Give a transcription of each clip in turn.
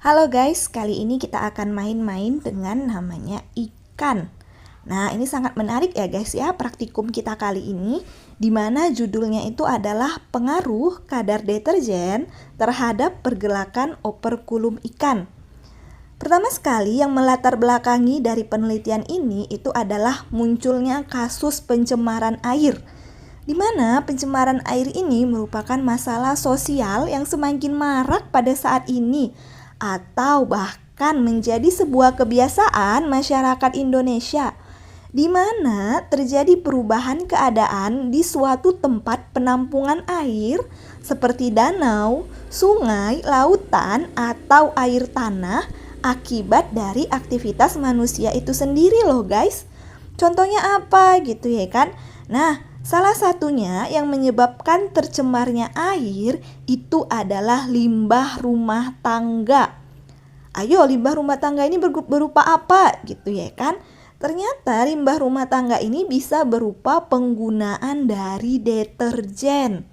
Halo guys, kali ini kita akan main-main dengan namanya ikan. Nah, ini sangat menarik ya guys ya, praktikum kita kali ini, di mana judulnya itu adalah pengaruh kadar deterjen terhadap pergerakan operkulum ikan. Pertama sekali yang melatar belakangi dari penelitian ini itu adalah munculnya kasus pencemaran air, di mana pencemaran air ini merupakan masalah sosial yang semakin marak pada saat ini, atau bahkan menjadi sebuah kebiasaan masyarakat Indonesia, di mana terjadi perubahan keadaan di suatu tempat penampungan air seperti danau, sungai, lautan, atau air tanah akibat dari aktivitas manusia itu sendiri loh guys. Contohnya apa gitu ya kan? Nah, salah satunya yang menyebabkan tercemarnya air itu adalah limbah rumah tangga. Ayo, limbah rumah tangga ini berupa apa gitu ya kan? Ternyata limbah rumah tangga ini bisa berupa penggunaan dari deterjen.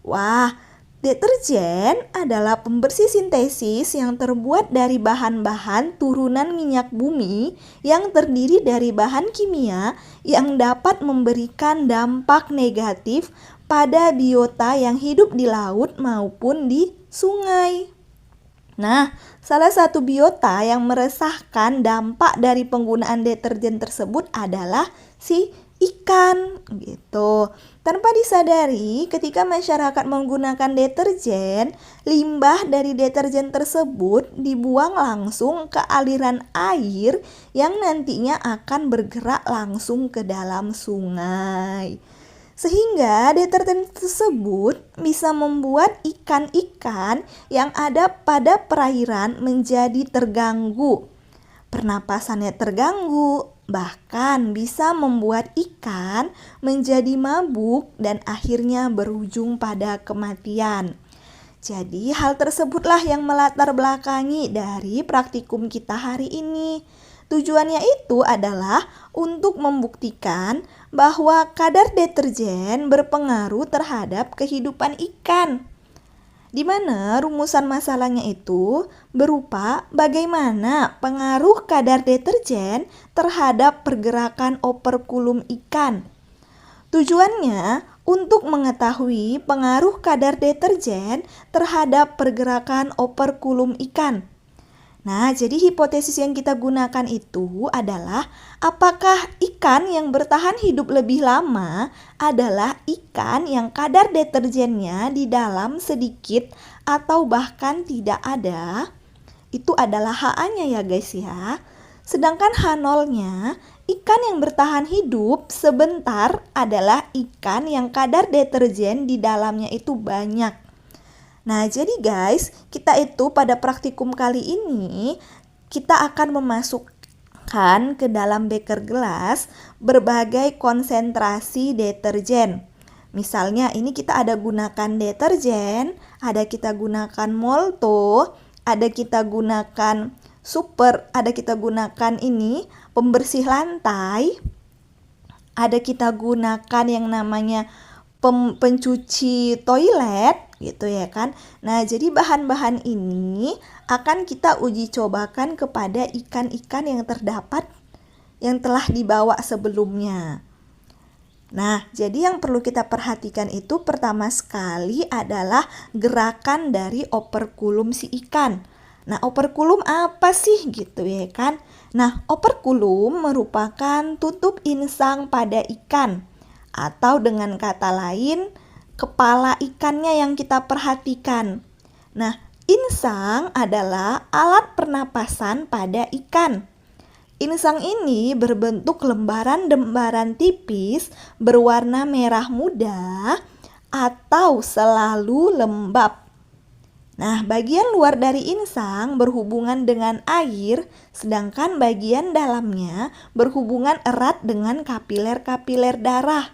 Wah, deterjen adalah pembersih sintesis yang terbuat dari bahan-bahan turunan minyak bumi yang terdiri dari bahan kimia yang dapat memberikan dampak negatif pada biota yang hidup di laut maupun di sungai. Nah, salah satu biota yang meresahkan dampak dari penggunaan deterjen tersebut adalah si ikan gitu. Tanpa disadari, ketika masyarakat menggunakan deterjen, limbah dari deterjen tersebut dibuang langsung ke aliran air yang nantinya akan bergerak langsung ke dalam sungai. Sehingga deterjen tersebut bisa membuat ikan-ikan yang ada pada perairan menjadi terganggu. Pernapasannya terganggu, bahkan bisa membuat ikan menjadi mabuk dan akhirnya berujung pada kematian. Jadi hal tersebutlah yang melatar belakangi dari praktikum kita hari ini. Tujuannya itu adalah untuk membuktikan bahwa kadar deterjen berpengaruh terhadap kehidupan ikan, di mana rumusan masalahnya itu berupa bagaimana pengaruh kadar deterjen terhadap pergerakan operkulum ikan. Tujuannya untuk mengetahui pengaruh kadar deterjen terhadap pergerakan operkulum ikan. Nah, jadi hipotesis yang kita gunakan itu adalah apakah ikan yang bertahan hidup lebih lama adalah ikan yang kadar deterjennya di dalam sedikit atau bahkan tidak ada. Itu adalah HA-nya ya guys ya. Sedangkan H0-nya, ikan yang bertahan hidup sebentar adalah ikan yang kadar deterjen di dalamnya itu banyak. Nah, jadi guys, kita itu pada praktikum kali ini kita akan memasukkan ke dalam beker gelas berbagai konsentrasi deterjen. Misalnya ini kita ada gunakan deterjen, ada kita gunakan molto, ada kita gunakan super, ada kita gunakan ini pembersih lantai, ada kita gunakan yang namanya pencuci toilet gitu ya kan. Nah, jadi bahan-bahan ini akan kita uji cobakan kepada ikan-ikan yang terdapat yang telah dibawa sebelumnya. Nah, jadi yang perlu kita perhatikan itu pertama sekali adalah gerakan dari operkulum si ikan. Nah, operkulum apa sih gitu ya kan? Nah, operkulum merupakan tutup insang pada ikan, atau dengan kata lain, kepala ikannya yang kita perhatikan. Nah, insang adalah alat pernapasan pada ikan. Insang ini berbentuk lembaran-lembaran tipis berwarna merah muda atau selalu lembab. Nah, bagian luar dari insang berhubungan dengan air, sedangkan bagian dalamnya berhubungan erat dengan kapiler-kapiler darah.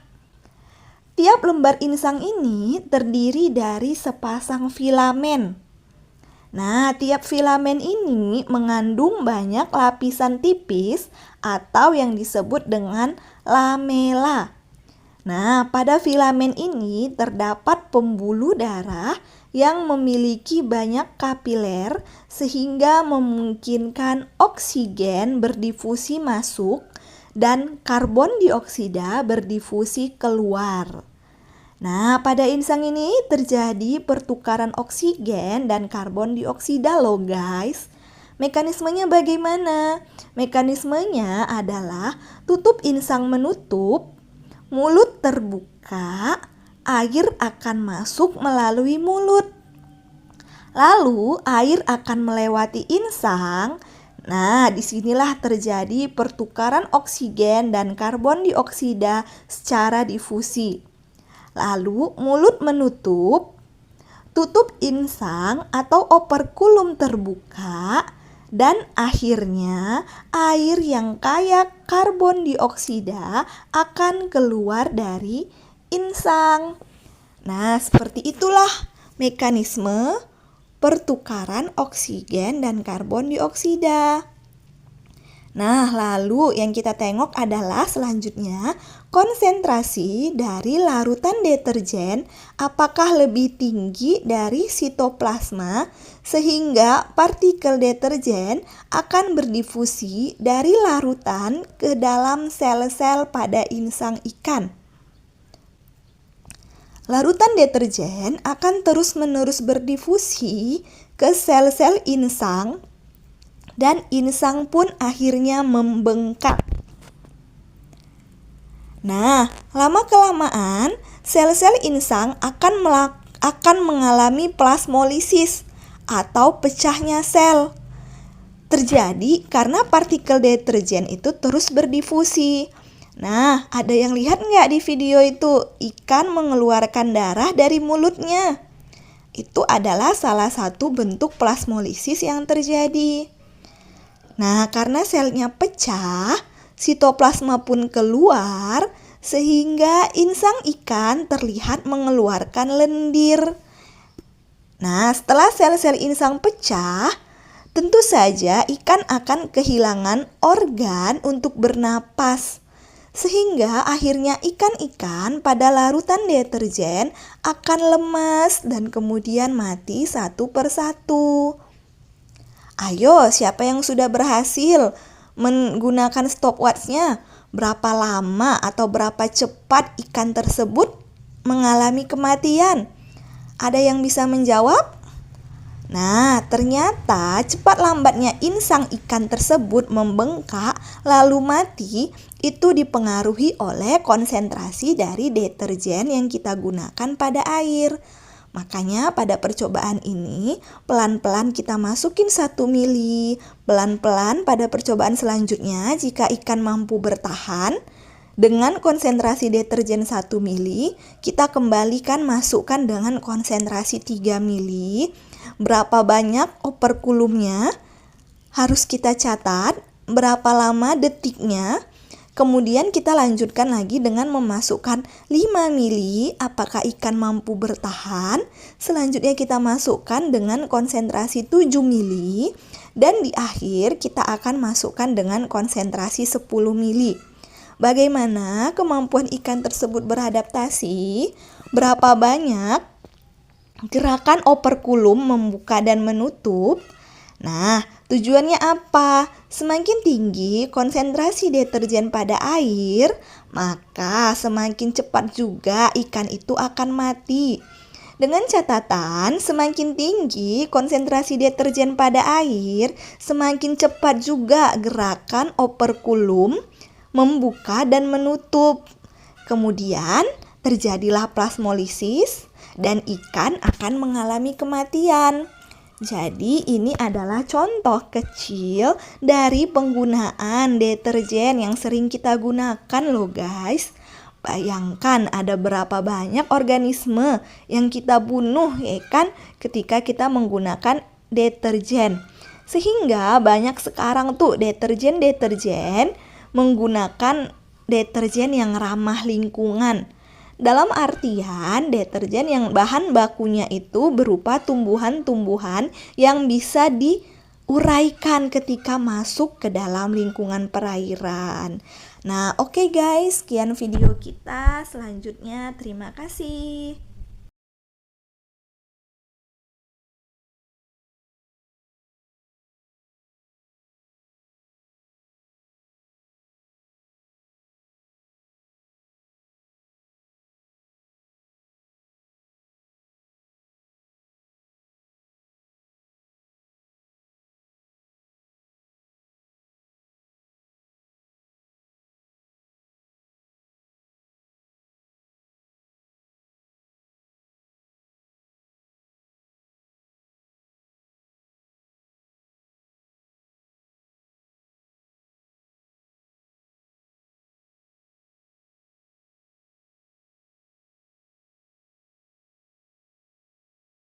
Tiap lembar insang ini terdiri dari sepasang filamen. Nah, tiap filamen ini mengandung banyak lapisan tipis atau yang disebut dengan lamela. Nah, pada filamen ini terdapat pembuluh darah yang memiliki banyak kapiler sehingga memungkinkan oksigen berdifusi masuk dan karbon dioksida berdifusi keluar. Nah, pada insang ini terjadi pertukaran oksigen dan karbon dioksida loh guys. Mekanismenya bagaimana? Mekanismenya adalah tutup insang menutup, mulut terbuka, air akan masuk melalui mulut. Lalu air akan melewati insang. Nah, disinilah terjadi pertukaran oksigen dan karbon dioksida secara difusi. Lalu mulut menutup, tutup insang atau operkulum terbuka, dan akhirnya air yang kaya karbon dioksida akan keluar dari insang. Nah, seperti itulah mekanisme pertukaran oksigen dan karbon dioksida. Nah, lalu yang kita tengok adalah selanjutnya konsentrasi dari larutan deterjen apakah lebih tinggi dari sitoplasma sehingga partikel deterjen akan berdifusi dari larutan ke dalam sel-sel pada insang ikan. Larutan deterjen akan terus-menerus berdifusi ke sel-sel insang dan insang pun akhirnya membengkak. Nah, lama-kelamaan sel-sel insang akan mengalami plasmolisis atau pecahnya sel. Terjadi karena partikel deterjen itu terus berdifusi. Nah, ada yang lihat nggak di video itu? Ikan mengeluarkan darah dari mulutnya. Itu adalah salah satu bentuk plasmolisis yang terjadi. Nah, karena selnya pecah, sitoplasma pun keluar, sehingga insang ikan terlihat mengeluarkan lendir. Nah, setelah sel-sel insang pecah, tentu saja ikan akan kehilangan organ untuk bernapas. Sehingga akhirnya ikan-ikan pada larutan deterjen akan lemas dan kemudian mati satu persatu. Ayo, siapa yang sudah berhasil menggunakan stopwatch-nya? Berapa lama atau berapa cepat ikan tersebut mengalami kematian? Ada yang bisa menjawab? Nah, ternyata cepat lambatnya insang ikan tersebut membengkak lalu mati itu dipengaruhi oleh konsentrasi dari deterjen yang kita gunakan pada air. Makanya pada percobaan ini pelan-pelan kita masukin 1 mili. Pelan-pelan pada percobaan selanjutnya jika ikan mampu bertahan dengan konsentrasi deterjen 1 mili, kita kembalikan masukkan dengan konsentrasi 3 mili. Berapa banyak operkulumnya harus kita catat, berapa lama detiknya. Kemudian kita lanjutkan lagi dengan memasukkan 5 mili, apakah ikan mampu bertahan. Selanjutnya kita masukkan dengan konsentrasi 7 mili. Dan di akhir kita akan masukkan dengan konsentrasi 10 mili. Bagaimana kemampuan ikan tersebut beradaptasi? Berapa banyak gerakan operkulum membuka dan menutup? Nah, tujuannya apa? Semakin tinggi konsentrasi deterjen pada air, maka semakin cepat juga ikan itu akan mati. Dengan catatan, semakin tinggi konsentrasi deterjen pada air, semakin cepat juga gerakan operkulum membuka dan menutup. Kemudian terjadilah plasmolisis dan ikan akan mengalami kematian. Jadi ini adalah contoh kecil dari penggunaan deterjen yang sering kita gunakan loh guys. Bayangkan ada berapa banyak organisme yang kita bunuh ya kan ketika kita menggunakan deterjen. Sehingga banyak sekarang tuh deterjen menggunakan deterjen yang ramah lingkungan. Dalam artian deterjen yang bahan bakunya itu berupa tumbuhan-tumbuhan yang bisa diuraikan ketika masuk ke dalam lingkungan perairan. Nah, oke guys, sekian video kita. Selanjutnya terima kasih.